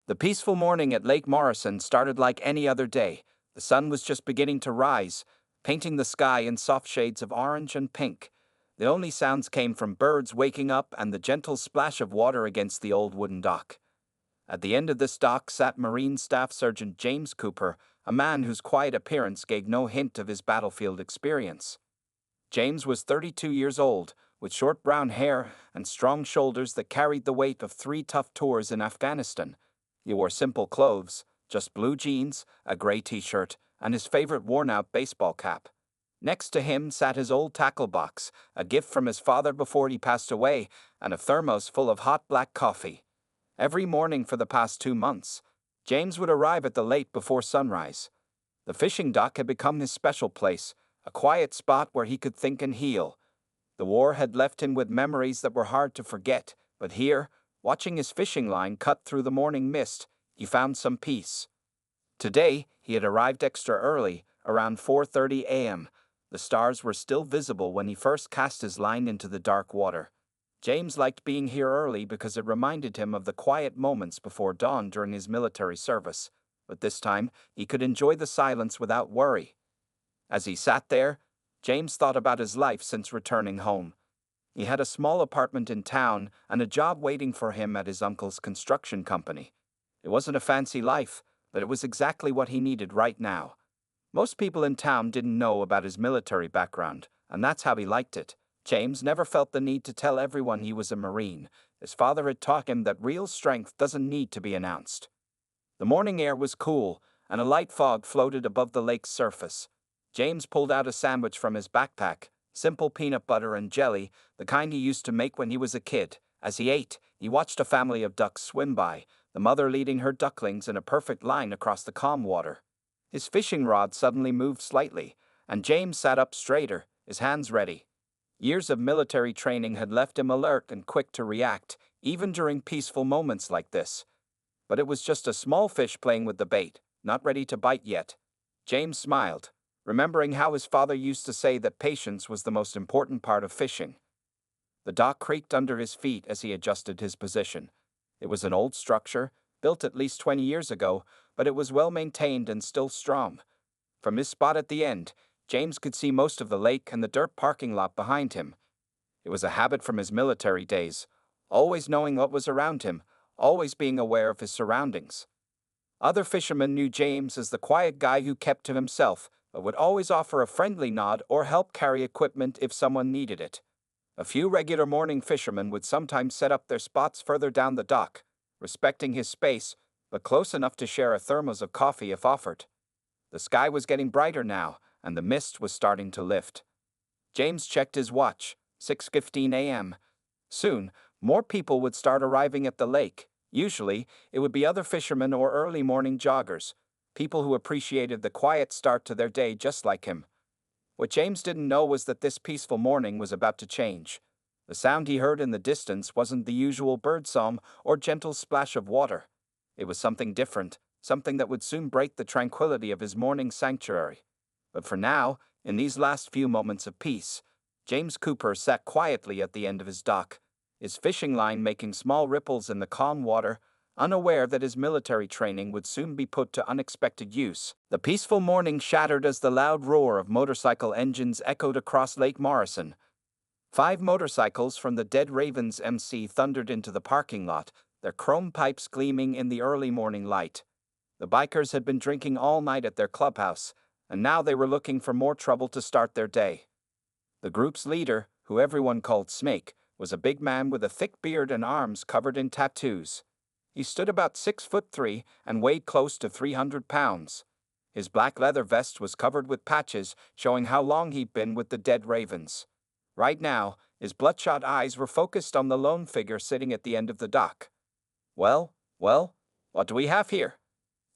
The peaceful morning at Lake Morrison started like any other day. The sun was just beginning to rise, painting the sky in soft shades of orange and pink. The only sounds came from birds waking up and the gentle splash of water against the old wooden dock. At the end of this dock sat Marine Staff Sergeant James Cooper, a man whose quiet appearance gave no hint of his battlefield experience. James was 32 years old, with short brown hair and strong shoulders that carried the weight of 3 tough tours in Afghanistan. He wore simple clothes, just blue jeans, a gray t-shirt, and his favorite worn-out baseball cap. Next to him sat his old tackle box, a gift from his father before he passed away, and a thermos full of hot black coffee. Every morning for the past 2 months, James would arrive at the lake before sunrise. The fishing dock had become his special place, a quiet spot where he could think and heal. The war had left him with memories that were hard to forget, but here, watching his fishing line cut through the morning mist, he found some peace. Today, he had arrived extra early, around 4:30 a.m. The stars were still visible when he first cast his line into the dark water. James liked being here early because it reminded him of the quiet moments before dawn during his military service, but this time he could enjoy the silence without worry. As he sat there, James thought about his life since returning home. He had a small apartment in town and a job waiting for him at his uncle's construction company. It wasn't a fancy life, but it was exactly what he needed right now. Most people in town didn't know about his military background, and that's how he liked it. James never felt the need to tell everyone he was a Marine. His father had taught him that real strength doesn't need to be announced. The morning air was cool, and a light fog floated above the lake's surface. James pulled out a sandwich from his backpack, simple peanut butter and jelly, the kind he used to make when he was a kid. As he ate, he watched a family of ducks swim by, the mother leading her ducklings in a perfect line across the calm water. His fishing rod suddenly moved slightly, and James sat up straighter, his hands ready. Years of military training had left him alert and quick to react, even during peaceful moments like this. But it was just a small fish playing with the bait, not ready to bite yet. James smiled, remembering how his father used to say that patience was the most important part of fishing. The dock creaked under his feet as he adjusted his position. It was an old structure, built at least 20 years ago, but it was well maintained and still strong. From his spot at the end, James could see most of the lake and the dirt parking lot behind him. It was a habit from his military days, always knowing what was around him, always being aware of his surroundings. Other fishermen knew James as the quiet guy who kept to himself, but would always offer a friendly nod or help carry equipment if someone needed it. A few regular morning fishermen would sometimes set up their spots further down the dock, respecting his space, but close enough to share a thermos of coffee if offered. The sky was getting brighter now, and the mist was starting to lift. James checked his watch, 6:15 a.m. Soon, more people would start arriving at the lake. Usually, it would be other fishermen or early morning joggers, people who appreciated the quiet start to their day just like him. What James didn't know was that this peaceful morning was about to change. The sound he heard in the distance wasn't the usual birdsong or gentle splash of water. It was something different, something that would soon break the tranquility of his morning sanctuary. But for now, in these last few moments of peace, James Cooper sat quietly at the end of his dock, his fishing line making small ripples in the calm water, unaware that his military training would soon be put to unexpected use. The peaceful morning shattered as the loud roar of motorcycle engines echoed across Lake Morrison. 5 motorcycles from the Dead Ravens MC thundered into the parking lot, their chrome pipes gleaming in the early morning light. The bikers had been drinking all night at their clubhouse, and now they were looking for more trouble to start their day. The group's leader, who everyone called Snake, was a big man with a thick beard and arms covered in tattoos. He stood about 6'3" and weighed close to 300 pounds. His black leather vest was covered with patches, showing how long he'd been with the Dead Ravens. Right now, his bloodshot eyes were focused on the lone figure sitting at the end of the dock. Well, what do we have here?"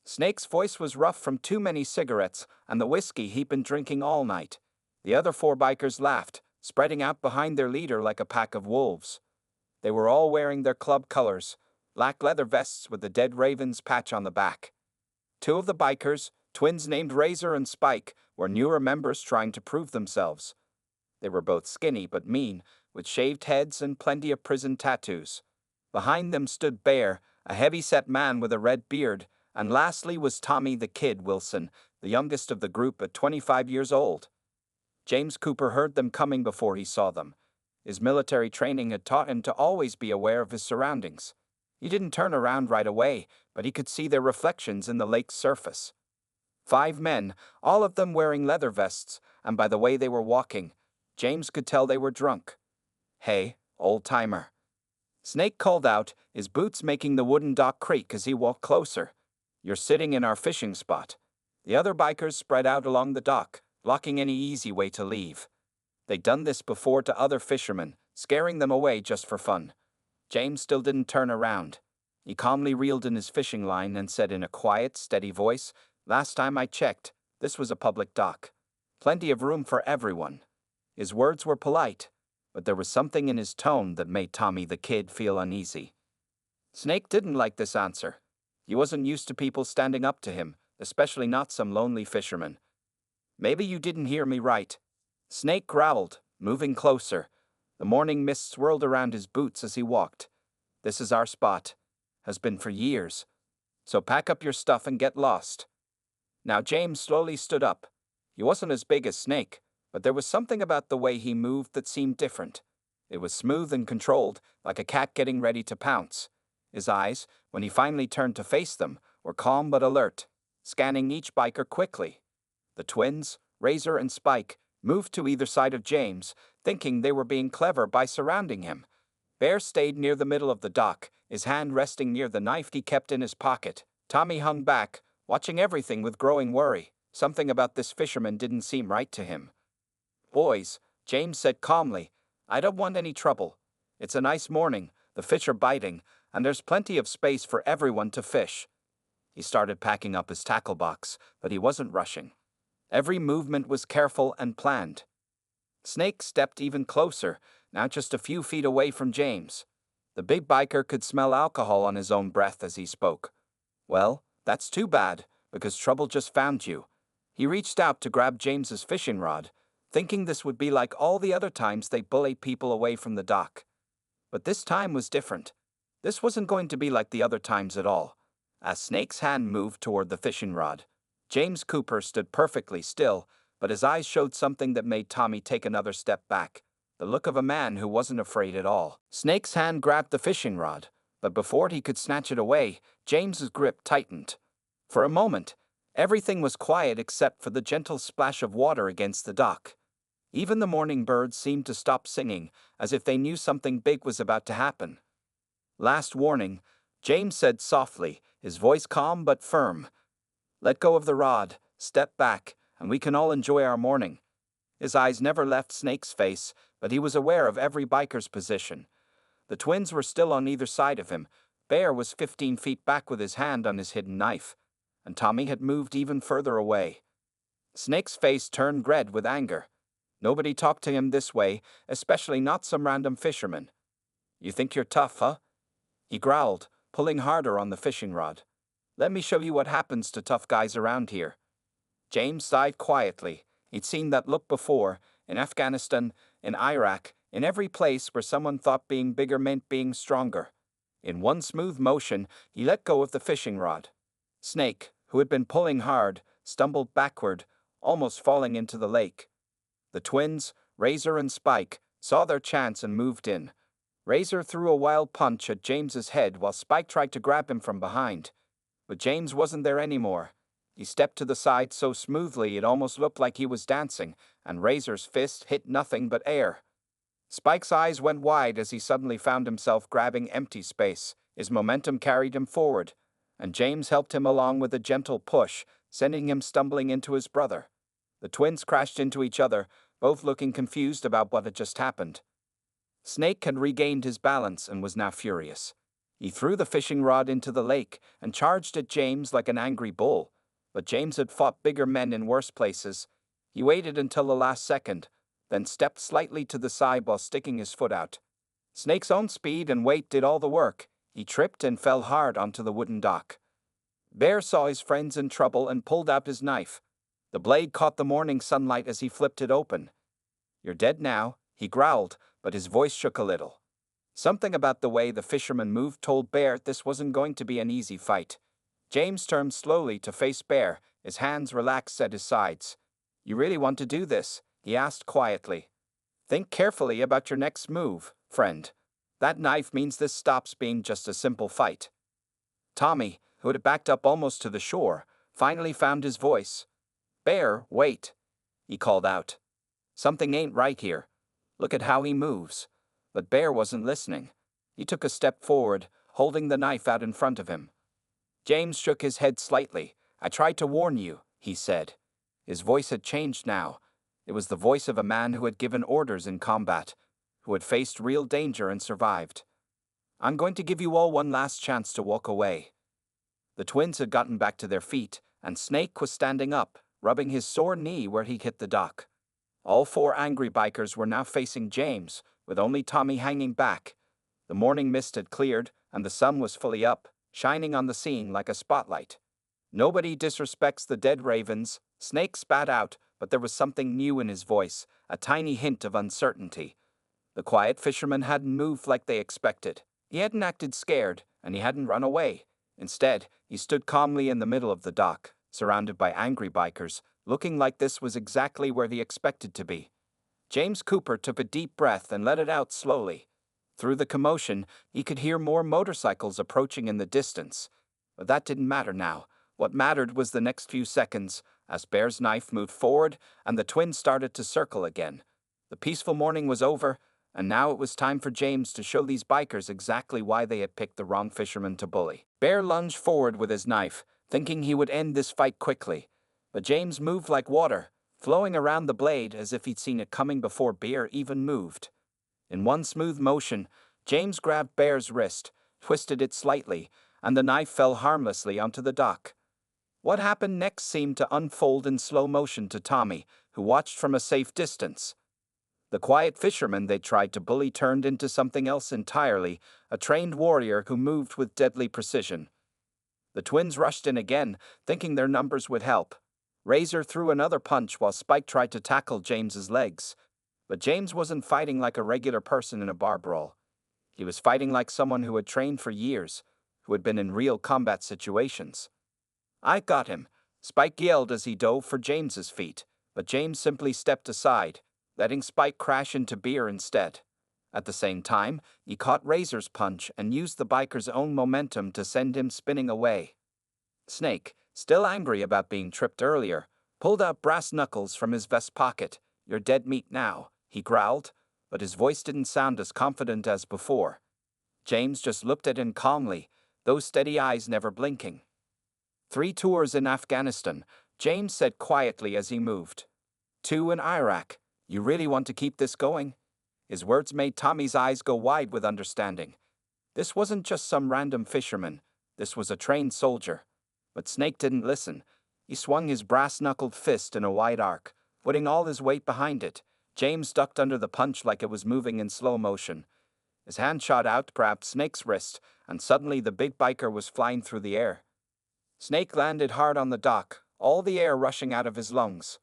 Snake's voice was rough from too many cigarettes and the whiskey he'd been drinking all night. The other 4 bikers laughed, spreading out behind their leader like a pack of wolves. They were all wearing their club colors, black leather vests with the Dead Ravens patch on the back. 2 of the bikers, twins named Razor and Spike, were newer members trying to prove themselves. They were both skinny but mean, with shaved heads and plenty of prison tattoos. Behind them stood Bear, a heavy-set man with a red beard, and lastly was Tommy the Kid Wilson, the youngest of the group at 25 years old. James Cooper heard them coming before he saw them. His military training had taught him to always be aware of his surroundings. He didn't turn around right away, but he could see their reflections in the lake's surface. 5 men, all of them wearing leather vests, and by the way they were walking, James could tell they were drunk. "Hey, old-timer," Snake called out, his boots making the wooden dock creak as he walked closer. "You're sitting in our fishing spot." The other bikers spread out along the dock, blocking any easy way to leave. They'd done this before to other fishermen, scaring them away just for fun. James still didn't turn around. He calmly reeled in his fishing line and said in a quiet, steady voice, "Last time I checked, this was a public dock. Plenty of room for everyone." His words were polite, but there was something in his tone that made Tommy the Kid feel uneasy. Snake didn't like this answer. He wasn't used to people standing up to him, especially not some lonely fisherman. "Maybe you didn't hear me right," Snake growled, moving closer. The morning mist swirled around his boots as he walked. "This is our spot. Has been for years. So pack up your stuff and get lost." Now James slowly stood up. He wasn't as big as Snake, but there was something about the way he moved that seemed different. It was smooth and controlled, like a cat getting ready to pounce. His eyes, when he finally turned to face them, were calm but alert, scanning each biker quickly. The twins, Razor and Spike, moved to either side of James, thinking they were being clever by surrounding him. Bear stayed near the middle of the dock, his hand resting near the knife he kept in his pocket. Tommy hung back, watching everything with growing worry. Something about this fisherman didn't seem right to him. "Boys," James said calmly, "I don't want any trouble. It's a nice morning, the fish are biting, and there's plenty of space for everyone to fish." He started packing up his tackle box, but he wasn't rushing. Every movement was careful and planned. Snake stepped even closer, now just a few feet away from James. The big biker could smell alcohol on his own breath as he spoke. "Well, that's too bad, because trouble just found you." He reached out to grab James's fishing rod, thinking this would be like all the other times they bullied people away from the dock. But this time was different. This wasn't going to be like the other times at all. As Snake's hand moved toward the fishing rod, James Cooper stood perfectly still, but his eyes showed something that made Tommy take another step back. The look of a man who wasn't afraid at all. Snake's hand grabbed the fishing rod, but before he could snatch it away, James's grip tightened. For a moment, everything was quiet except for the gentle splash of water against the dock. Even the morning birds seemed to stop singing, as if they knew something big was about to happen. "Last warning," James said softly, his voice calm but firm. "Let go of the rod, step back, and we can all enjoy our morning." His eyes never left Snake's face, but he was aware of every biker's position. The twins were still on either side of him. Bear was 15 feet back with his hand on his hidden knife, and Tommy had moved even further away. Snake's face turned red with anger. Nobody talked to him this way, especially not some random fisherman. "You think you're tough, huh?" he growled, pulling harder on the fishing rod. "Let me show you what happens to tough guys around here." James sighed quietly. He'd seen that look before, in Afghanistan, in Iraq, in every place where someone thought being bigger meant being stronger. In one smooth motion, he let go of the fishing rod. Snake, who had been pulling hard, stumbled backward, almost falling into the lake. The twins, Razor and Spike, saw their chance and moved in. Razor threw a wild punch at James's head while Spike tried to grab him from behind. But James wasn't there anymore. He stepped to the side so smoothly it almost looked like he was dancing, and Razor's fist hit nothing but air. Spike's eyes went wide as he suddenly found himself grabbing empty space. His momentum carried him forward, and James helped him along with a gentle push, sending him stumbling into his brother. The twins crashed into each other, both looking confused about what had just happened. Snake had regained his balance and was now furious. He threw the fishing rod into the lake and charged at James like an angry bull. But James had fought bigger men in worse places. He waited until the last second, then stepped slightly to the side while sticking his foot out. Snake's own speed and weight did all the work. He tripped and fell hard onto the wooden dock. Bear saw his friends in trouble and pulled out his knife. The blade caught the morning sunlight as he flipped it open. "You're dead now," he growled, but his voice shook a little. Something about the way the fisherman moved told Bear this wasn't going to be an easy fight. James turned slowly to face Bear, his hands relaxed at his sides. "You really want to do this?" he asked quietly. "Think carefully about your next move, friend. That knife means this stops being just a simple fight." Tommy, who had backed up almost to the shore, finally found his voice. "Bear, wait," he called out. "Something ain't right here. Look at how he moves." But Bear wasn't listening. He took a step forward, holding the knife out in front of him. James shook his head slightly. "I tried to warn you," he said. His voice had changed now. It was the voice of a man who had given orders in combat, who had faced real danger and survived. "I'm going to give you all one last chance to walk away." The twins had gotten back to their feet, and Snake was standing up, rubbing his sore knee where he hit the dock. All four angry bikers were now facing James, with only Tommy hanging back. The morning mist had cleared, and the sun was fully up, shining on the scene like a spotlight. "Nobody disrespects the dead ravens," Snake spat out, but there was something new in his voice, a tiny hint of uncertainty. The quiet fisherman hadn't moved like they expected. He hadn't acted scared, and he hadn't run away. Instead, he stood calmly in the middle of the dock, surrounded by angry bikers, looking like this was exactly where he expected to be. James Cooper took a deep breath and let it out slowly. Through the commotion, he could hear more motorcycles approaching in the distance. But that didn't matter now. What mattered was the next few seconds, as Bear's knife moved forward and the twins started to circle again. The peaceful morning was over, and now it was time for James to show these bikers exactly why they had picked the wrong fisherman to bully. Bear lunged forward with his knife, thinking he would end this fight quickly. But James moved like water, flowing around the blade as if he'd seen it coming before Bear even moved. In one smooth motion, James grabbed Bear's wrist, twisted it slightly, and the knife fell harmlessly onto the dock. What happened next seemed to unfold in slow motion to Tommy, who watched from a safe distance. The quiet fisherman they tried to bully turned into something else entirely, a trained warrior who moved with deadly precision. The twins rushed in again, thinking their numbers would help. Razor threw another punch while Spike tried to tackle James's legs. But James wasn't fighting like a regular person in a bar brawl. He was fighting like someone who had trained for years, who had been in real combat situations. "I got him," Spike yelled as he dove for James's feet, but James simply stepped aside, letting Spike crash into Bear instead. At the same time, he caught Razor's punch and used the biker's own momentum to send him spinning away. Snake, still angry about being tripped earlier, pulled out brass knuckles from his vest pocket. "You're dead meat now," he growled, but his voice didn't sound as confident as before. James just looked at him calmly, those steady eyes never blinking. "3 tours in Afghanistan," James said quietly as he moved. "2 in Iraq. You really want to keep this going?" His words made Tommy's eyes go wide with understanding. This wasn't just some random fisherman. This was a trained soldier. But Snake didn't listen. He swung his brass-knuckled fist in a wide arc, putting all his weight behind it. James ducked under the punch like it was moving in slow motion. His hand shot out to grab Snake's wrist, and suddenly the big biker was flying through the air. Snake landed hard on the dock, all the air rushing out of his lungs.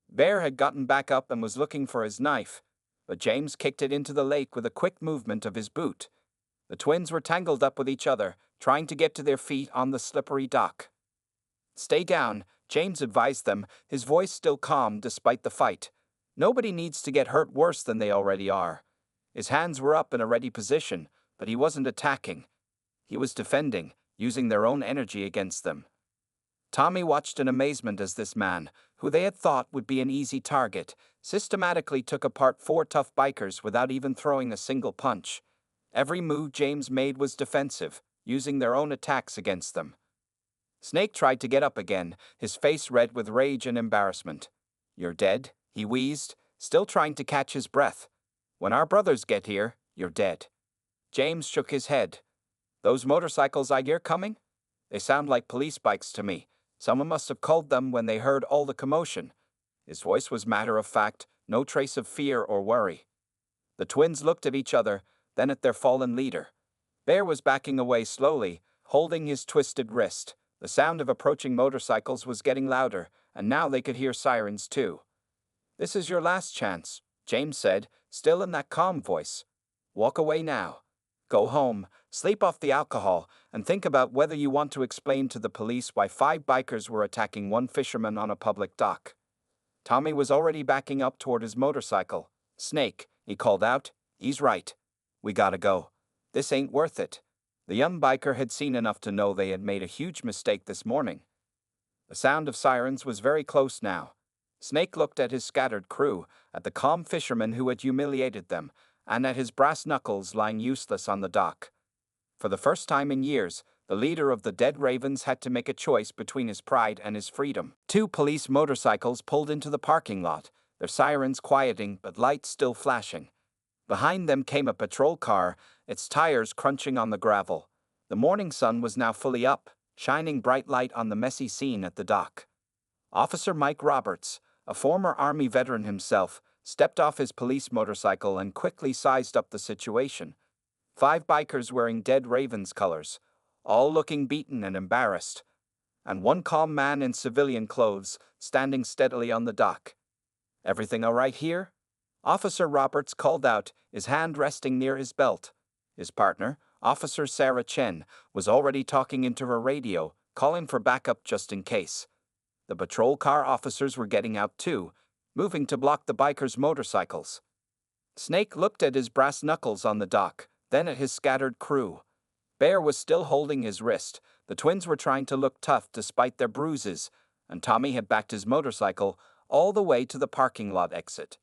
Bear had gotten back up and was looking for his knife, but James kicked it into the lake with a quick movement of his boot. The twins were tangled up with each other, trying to get to their feet on the slippery dock. "Stay down," James advised them, his voice still calm despite the fight. "Nobody needs to get hurt worse than they already are." His hands were up in a ready position, but he wasn't attacking. He was defending, using their own energy against them. Tommy watched in amazement as this man, who they had thought would be an easy target, systematically took apart 4 tough bikers without even throwing a single punch. Every move James made was defensive, using their own attacks against them. Snake tried to get up again, his face red with rage and embarrassment. "You're dead," he wheezed, still trying to catch his breath. "When our brothers get here, you're dead." James shook his head. "Those motorcycles I hear coming? They sound like police bikes to me. Someone must have called them when they heard all the commotion." His voice was matter of fact, no trace of fear or worry. The twins looked at each other, then at their fallen leader. Bear was backing away slowly, holding his twisted wrist. The sound of approaching motorcycles was getting louder, and now they could hear sirens too. "This is your last chance," James said, still in that calm voice. "Walk away now." Go home, sleep off the alcohol, and think about whether you want to explain to the police why 5 bikers were attacking one fisherman on a public dock. Tommy was already backing up toward his motorcycle. Snake, he called out. He's right. We gotta go. This ain't worth it. The young biker had seen enough to know they had made a huge mistake this morning. The sound of sirens was very close now. Snake looked at his scattered crew, at the calm fisherman who had humiliated them, and at his brass knuckles lying useless on the dock. For the first time in years, the leader of the Dead Ravens had to make a choice between his pride and his freedom. 2 police motorcycles pulled into the parking lot, their sirens quieting but lights still flashing. Behind them came a patrol car, its tires crunching on the gravel. The morning sun was now fully up, shining bright light on the messy scene at the dock. Officer Mike Roberts, a former Army veteran himself, stepped off his police motorcycle and quickly sized up the situation. 5 bikers wearing Dead Ravens colors, all looking beaten and embarrassed, and one calm man in civilian clothes standing steadily on the dock. Everything all right here? Officer Roberts called out, his hand resting near his belt. His partner, Officer Sarah Chen, was already talking into her radio, calling for backup just in case. The patrol car officers were getting out too, moving to block the bikers' motorcycles. Snake looked at his brass knuckles on the dock, then at his scattered crew. Bear was still holding his wrist. The twins were trying to look tough despite their bruises, and Tommy had backed his motorcycle all the way to the parking lot exit.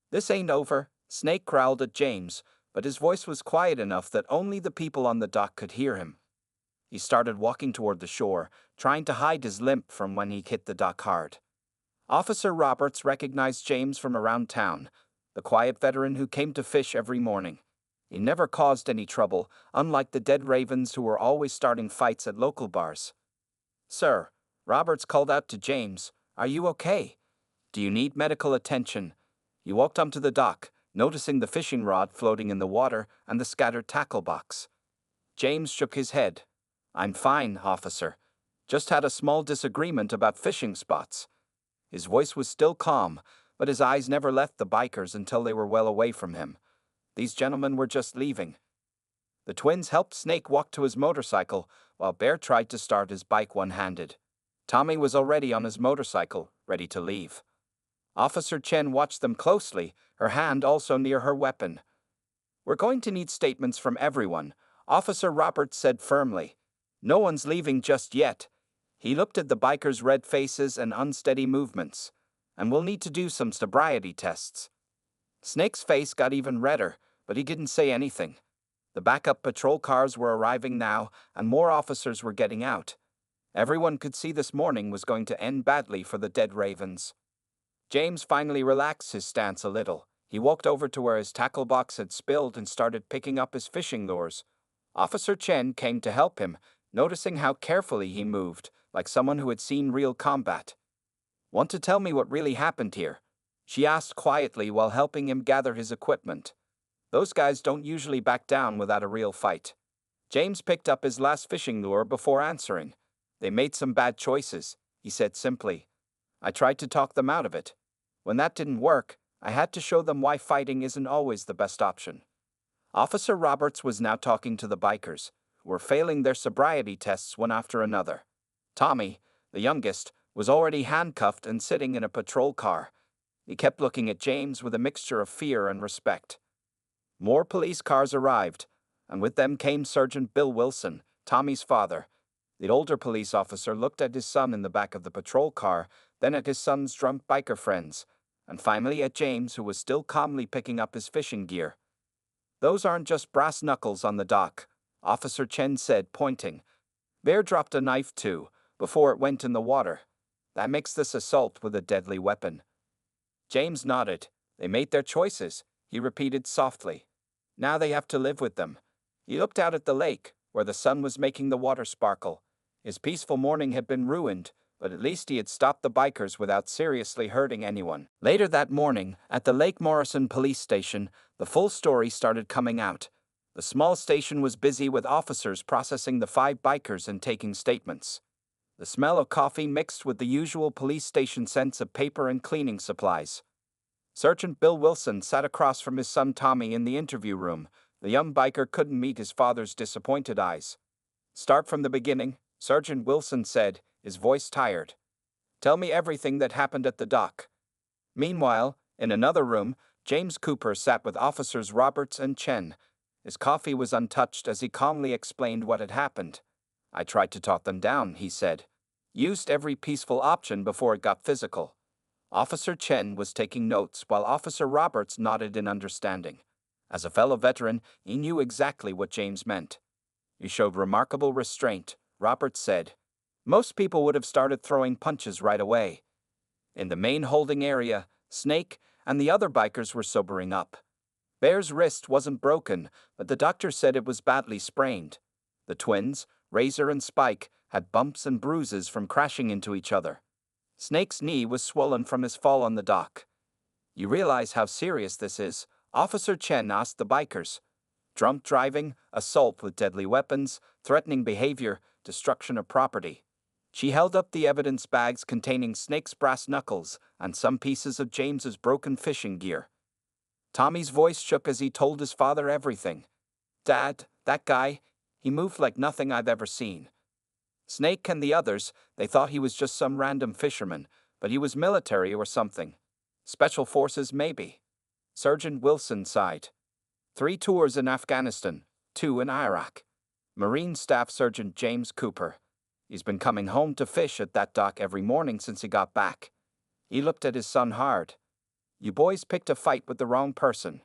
This ain't over, Snake growled at James, but his voice was quiet enough that only the people on the dock could hear him. He started walking toward the shore, trying to hide his limp from when he hit the dock hard. Officer Roberts recognized James from around town, the quiet veteran who came to fish every morning. He never caused any trouble, unlike the Dead Ravens who were always starting fights at local bars. Sir, Roberts called out to James, are you okay? Do you need medical attention? He walked onto the dock, noticing the fishing rod floating in the water and the scattered tackle box. James shook his head. I'm fine, officer. Just had a small disagreement about fishing spots. His voice was still calm, but his eyes never left the bikers until they were well away from him. These gentlemen were just leaving. The twins helped Snake walk to his motorcycle, while Bear tried to start his bike one-handed. Tommy was already on his motorcycle, ready to leave. Officer Chen watched them closely, her hand also near her weapon. We're going to need statements from everyone, Officer Roberts said firmly. No one's leaving just yet. He looked at the bikers' red faces and unsteady movements. And we'll need to do some sobriety tests. Snake's face got even redder, but he didn't say anything. The backup patrol cars were arriving now, and more officers were getting out. Everyone could see this morning was going to end badly for the Dead Ravens. James finally relaxed his stance a little. He walked over to where his tackle box had spilled and started picking up his fishing lures. Officer Chen came to help him, noticing how carefully he moved, like someone who had seen real combat. Want to tell me what really happened here? She asked quietly while helping him gather his equipment. Those guys don't usually back down without a real fight. James picked up his last fishing lure before answering. They made some bad choices, he said simply. I tried to talk them out of it. When that didn't work, I had to show them why fighting isn't always the best option. Officer Roberts was now talking to the bikers, who were failing their sobriety tests one after another. Tommy, the youngest, was already handcuffed and sitting in a patrol car. He kept looking at James with a mixture of fear and respect. More police cars arrived, and with them came Sergeant Bill Wilson, Tommy's father. The older police officer looked at his son in the back of the patrol car, then at his son's drunk biker friends, and finally at James, who was still calmly picking up his fishing gear. Those aren't just brass knuckles on the dock, Officer Chen said, pointing. Bear dropped a knife too, before it went in the water. That makes this assault with a deadly weapon. James nodded. They made their choices, he repeated softly. Now they have to live with them. He looked out at the lake, where the sun was making the water sparkle. His peaceful morning had been ruined, but at least he had stopped the bikers without seriously hurting anyone. Later that morning, at the Lake Morrison police station, the full story started coming out. The small station was busy with officers processing the 5 bikers and taking statements. The smell of coffee mixed with the usual police station scents of paper and cleaning supplies. Sergeant Bill Wilson sat across from his son Tommy in the interview room, The young biker couldn't meet his father's disappointed eyes. "Start from the beginning," Sergeant Wilson said, his voice tired. "Tell me everything that happened at the dock." Meanwhile, in another room, James Cooper sat with Officers Roberts and Chen. His coffee was untouched as he calmly explained what had happened. "I tried to talk them down," he said. "Used every peaceful option before it got physical." Officer Chen was taking notes while Officer Roberts nodded in understanding. As a fellow veteran, he knew exactly what James meant. "You showed remarkable restraint," Roberts said. "Most people would have started throwing punches right away." In the main holding area, Snake and the other bikers were sobering up. Bear's wrist wasn't broken, but the doctor said it was badly sprained. The twins, Razor and Spike, had bumps and bruises from crashing into each other. Snake's knee was swollen from his fall on the dock. "You realize how serious this is?" Officer Chen asked the bikers. "Drunk driving, assault with deadly weapons, threatening behavior, destruction of property." She held up the evidence bags containing Snake's brass knuckles and some pieces of James's broken fishing gear. Tommy's voice shook as he told his father everything. "Dad, that guy, he moved like nothing I've ever seen. Snake and the others, they thought he was just some random fisherman, but he was military or something. Special forces, maybe." Sergeant Wilson sighed. 3 tours in Afghanistan, 2 in Iraq. Marine Staff Sergeant James Cooper. He's been coming home to fish at that dock every morning since he got back. He looked at his son hard. "You boys picked a fight with the wrong person."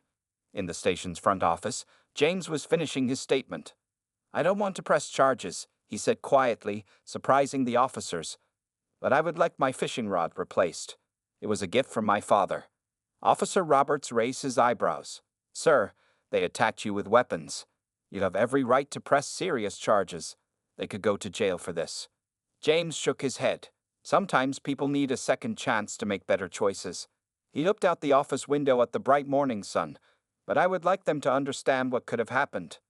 In the station's front office, James was finishing his statement. "I don't want to press charges," he said quietly, surprising the officers. "But I would like my fishing rod replaced. It was a gift from my father." Officer Roberts raised his eyebrows. "Sir, they attacked you with weapons. You'd have every right to press serious charges. They could go to jail for this." James shook his head. "Sometimes people need a second chance to make better choices." He looked out the office window at the bright morning sun. "But I would like them to understand what could have happened."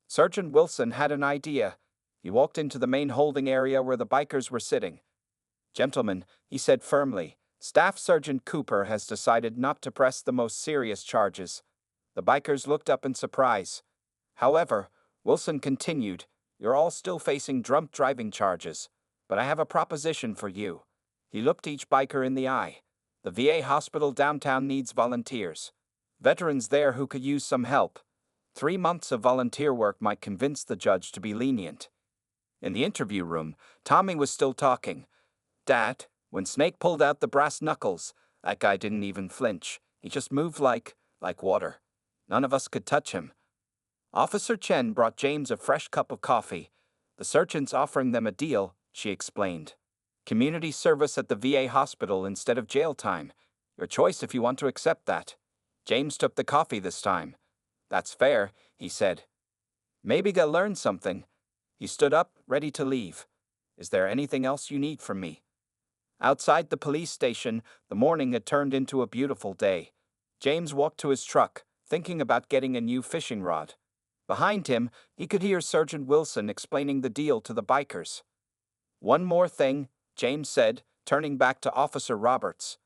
Sergeant Wilson had an idea. He walked into the main holding area where the bikers were sitting. "Gentlemen," he said firmly, "Staff Sergeant Cooper has decided not to press the most serious charges." The bikers looked up in surprise. "However," Wilson continued, "you're all still facing drunk driving charges. But I have a proposition for you." He looked each biker in the eye. "The VA hospital downtown needs volunteers. Veterans there who could use some help. 3 months of volunteer work might convince the judge to be lenient." In the interview room, Tommy was still talking. "Dad, when Snake pulled out the brass knuckles, that guy didn't even flinch. He just moved like water. None of us could touch him." Officer Chen brought James a fresh cup of coffee. "The surgeon's offering them a deal," she explained. "Community service at the VA hospital instead of jail time. Your choice if you want to accept that." James took the coffee this time. "That's fair," he said. "Maybe they'll learn something." He stood up, ready to leave. "Is there anything else you need from me?" Outside the police station, the morning had turned into a beautiful day. James walked to his truck, thinking about getting a new fishing rod. Behind him, he could hear Sergeant Wilson explaining the deal to the bikers. "One more thing," James said, turning back to Officer Roberts.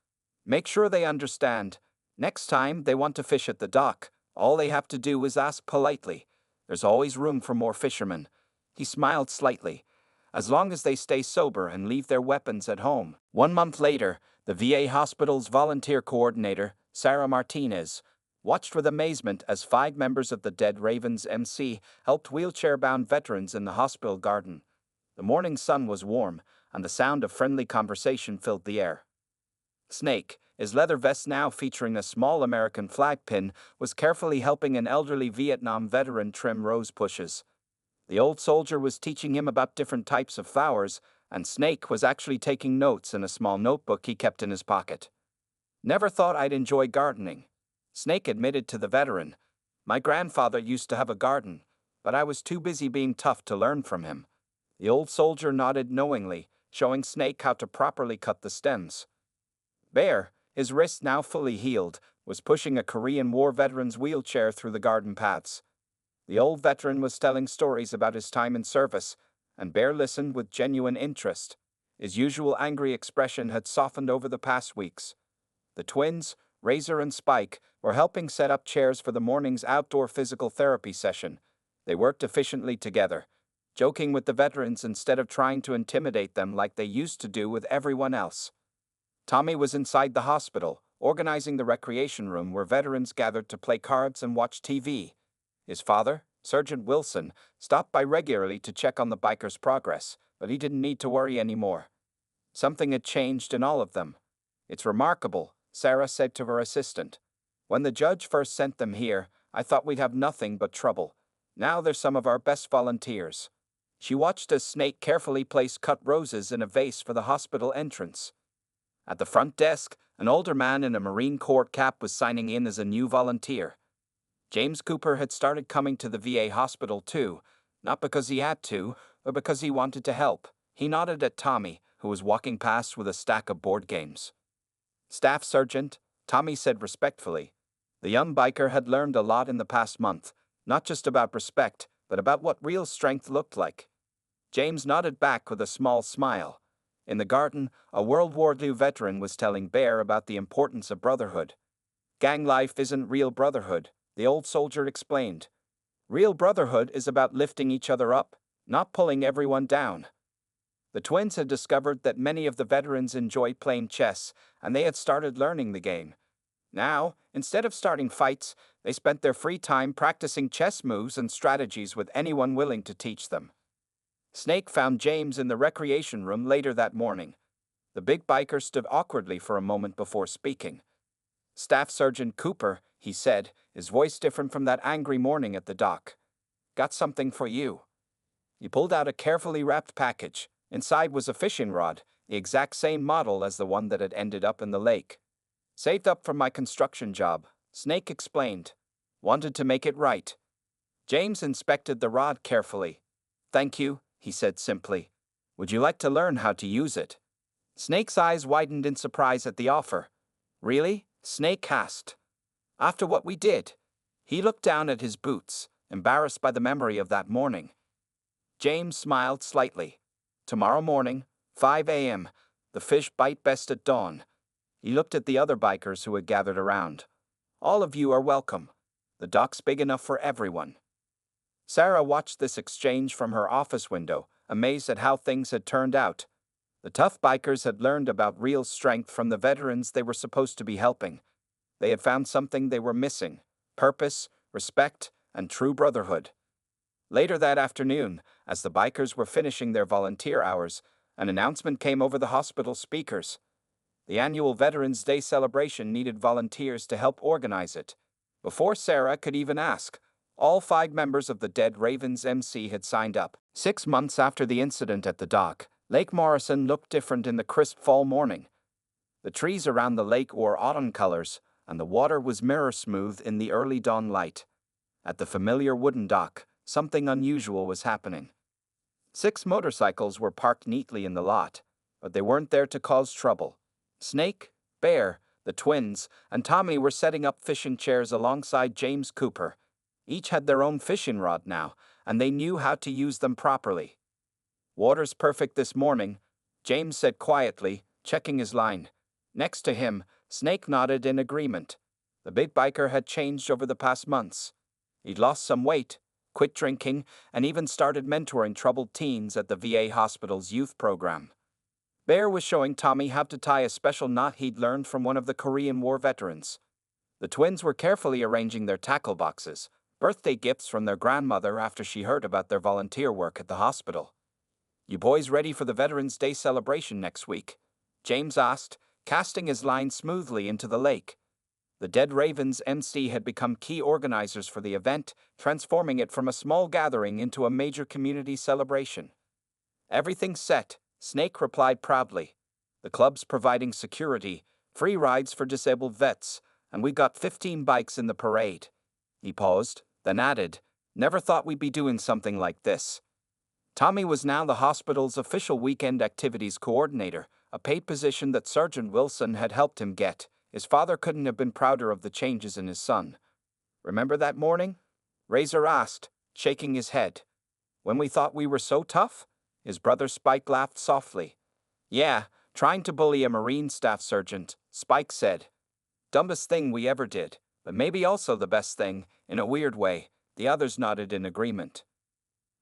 "Make sure they understand. Next time they want to fish at the dock, all they have to do is ask politely. There's always room for more fishermen." He smiled slightly. "As long as they stay sober and leave their weapons at home." 1 month later, the VA hospital's volunteer coordinator, Sarah Martinez, watched with amazement as 5 members of the Dead Ravens MC helped wheelchair-bound veterans in the hospital garden. The morning sun was warm, and the sound of friendly conversation filled the air. Snake, his leather vest now featuring a small American flag pin, was carefully helping an elderly Vietnam veteran trim rose bushes. The old soldier was teaching him about different types of flowers, and Snake was actually taking notes in a small notebook he kept in his pocket. "Never thought I'd enjoy gardening," Snake admitted to the veteran. "My grandfather used to have a garden, but I was too busy being tough to learn from him." The old soldier nodded knowingly, showing Snake how to properly cut the stems. Bear, his wrist now fully healed, was pushing a Korean War veteran's wheelchair through the garden paths. The old veteran was telling stories about his time in service, and Bear listened with genuine interest. His usual angry expression had softened over the past weeks. The twins, Razor and Spike, were helping set up chairs for the morning's outdoor physical therapy session. They worked efficiently together, joking with the veterans instead of trying to intimidate them like they used to do with everyone else. Tommy was inside the hospital, organizing the recreation room where veterans gathered to play cards and watch TV. His father, Sergeant Wilson, stopped by regularly to check on the bikers' progress, but he didn't need to worry anymore. Something had changed in all of them. "It's remarkable," Sarah said to her assistant. "When the judge first sent them here, I thought we'd have nothing but trouble. Now they're some of our best volunteers." She watched as Snake carefully placed cut roses in a vase for the hospital entrance. At the front desk, an older man in a Marine Corps cap was signing in as a new volunteer. James Cooper had started coming to the VA hospital too, not because he had to, but because he wanted to help. He nodded at Tommy, who was walking past with a stack of board games. "Staff Sergeant," Tommy said respectfully. The young biker had learned a lot in the past month, not just about respect, but about what real strength looked like. James nodded back with a small smile. In the garden, a World War II veteran was telling Bear about the importance of brotherhood. "Gang life isn't real brotherhood," the old soldier explained. "Real brotherhood is about lifting each other up, not pulling everyone down." The twins had discovered that many of the veterans enjoyed playing chess, and they had started learning the game. Now, instead of starting fights, they spent their free time practicing chess moves and strategies with anyone willing to teach them. Snake found James in the recreation room later that morning. The big biker stood awkwardly for a moment before speaking. "Staff Sergeant Cooper," he said, his voice different from that angry morning at the dock. "Got something for you." He pulled out a carefully wrapped package. Inside was a fishing rod, the exact same model as the one that had ended up in the lake. "Saved up from my construction job," Snake explained. "Wanted to make it right." James inspected the rod carefully. "Thank you," he said simply. "Would you like to learn how to use it?" Snake's eyes widened in surprise at the offer. "Really?" Snake asked. "After what we did?" He looked down at his boots, embarrassed by the memory of that morning. James smiled slightly. "Tomorrow morning, 5 a.m., the fish bite best at dawn." He looked at the other bikers who had gathered around. "All of you are welcome. The dock's big enough for everyone." Sarah watched this exchange from her office window, amazed at how things had turned out. The tough bikers had learned about real strength from the veterans they were supposed to be helping. They had found something they were missing: purpose, respect, and true brotherhood. Later that afternoon, as the bikers were finishing their volunteer hours, an announcement came over the hospital speakers. The annual Veterans Day celebration needed volunteers to help organize it. Before Sarah could even ask, all 5 members of the Dead Ravens MC had signed up. 6 months after the incident at the dock, Lake Morrison looked different in the crisp fall morning. The trees around the lake wore autumn colors, and the water was mirror-smooth in the early dawn light. At the familiar wooden dock, something unusual was happening. 6 motorcycles were parked neatly in the lot, but they weren't there to cause trouble. Snake, Bear, the twins, and Tommy were setting up fishing chairs alongside James Cooper. Each had their own fishing rod now, and they knew how to use them properly. "Water's perfect this morning," James said quietly, checking his line. Next to him, Snake nodded in agreement. The big biker had changed over the past months. He'd lost some weight, quit drinking, and even started mentoring troubled teens at the VA hospital's youth program. Bear was showing Tommy how to tie a special knot he'd learned from one of the Korean War veterans. The twins were carefully arranging their tackle boxes, birthday gifts from their grandmother after she heard about their volunteer work at the hospital. "You boys ready for the Veterans Day celebration next week?" James asked, casting his line smoothly into the lake. The Dead Ravens MC had become key organizers for the event, transforming it from a small gathering into a major community celebration. "Everything's set," Snake replied proudly. "The club's providing security, free rides for disabled vets, and we got 15 bikes in the parade." He paused, then added, "Never thought we'd be doing something like this." Tommy was now the hospital's official weekend activities coordinator, a paid position that Sergeant Wilson had helped him get. His father couldn't have been prouder of the changes in his son. "Remember that morning?" Razor asked, shaking his head. "When we thought we were so tough?" His brother Spike laughed softly. "Yeah, trying to bully a Marine staff sergeant," Spike said. Dumbest thing we ever did, but maybe also the best thing, in a weird way. The others nodded in agreement.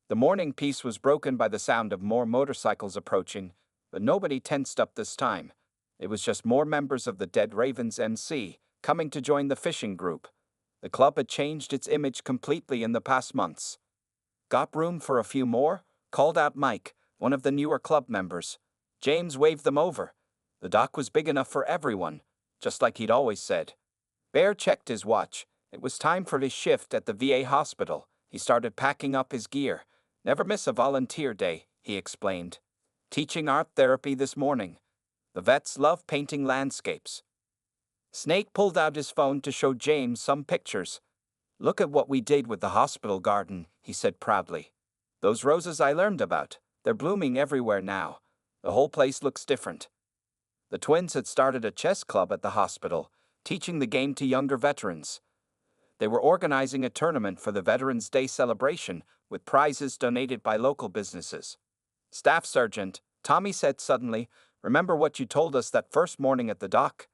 The morning peace was broken by the sound of more motorcycles approaching, but nobody tensed up this time. It was just more members of the Dead Ravens MC coming to join the fishing group. The club had changed its image completely in the past months. "Got room for a few more?" called out Mike, one of the newer club members. James waved them over. The dock was big enough for everyone, just like he'd always said. Bear checked his watch. It was time for his shift at the VA hospital. He started packing up his gear. "Never miss a volunteer day," he explained. "Teaching art therapy this morning. The vets love painting landscapes." Snake pulled out his phone to show James some pictures. "Look at what we did with the hospital garden," he said proudly. "Those roses I learned about, they're blooming everywhere now. The whole place looks different." The twins had started a chess club at the hospital, teaching the game to younger veterans. They were organizing a tournament for the Veterans Day celebration with prizes donated by local businesses. "Staff Sergeant," Tommy said suddenly, "remember what you told us that first morning at the dock?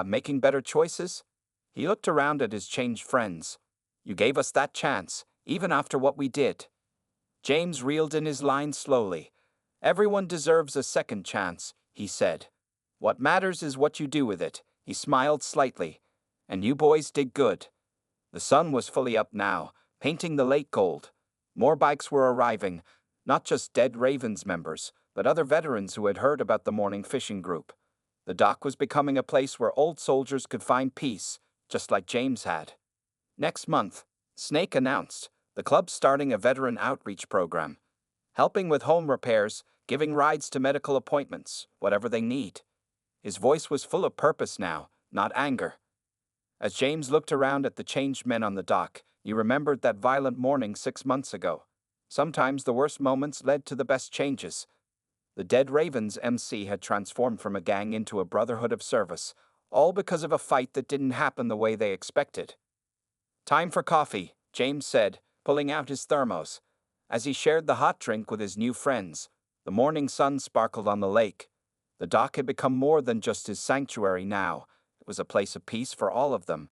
Making better choices?" He looked around at his changed friends. "You gave us that chance, even after what we did." James reeled in his line slowly. "Everyone deserves a second chance," he said. "What matters is what you do with it." He smiled slightly. "And you boys did good." The sun was fully up now, painting the lake gold. More bikes were arriving, not just Dead Ravens members, but other veterans who had heard about the morning fishing group. The dock was becoming a place where old soldiers could find peace, just like James had. Next month, Snake announced, the club's starting a veteran outreach program, helping with home repairs, giving rides to medical appointments, whatever they need. His voice was full of purpose now, not anger. As James looked around at the changed men on the dock, he remembered that violent morning 6 months ago. Sometimes the worst moments led to the best changes. The Dead Ravens MC had transformed from a gang into a brotherhood of service, all because of a fight that didn't happen the way they expected. "Time for coffee," James said, pulling out his thermos. As he shared the hot drink with his new friends, the morning sun sparkled on the lake. The dock had become more than just his sanctuary now. It was a place of peace for all of them.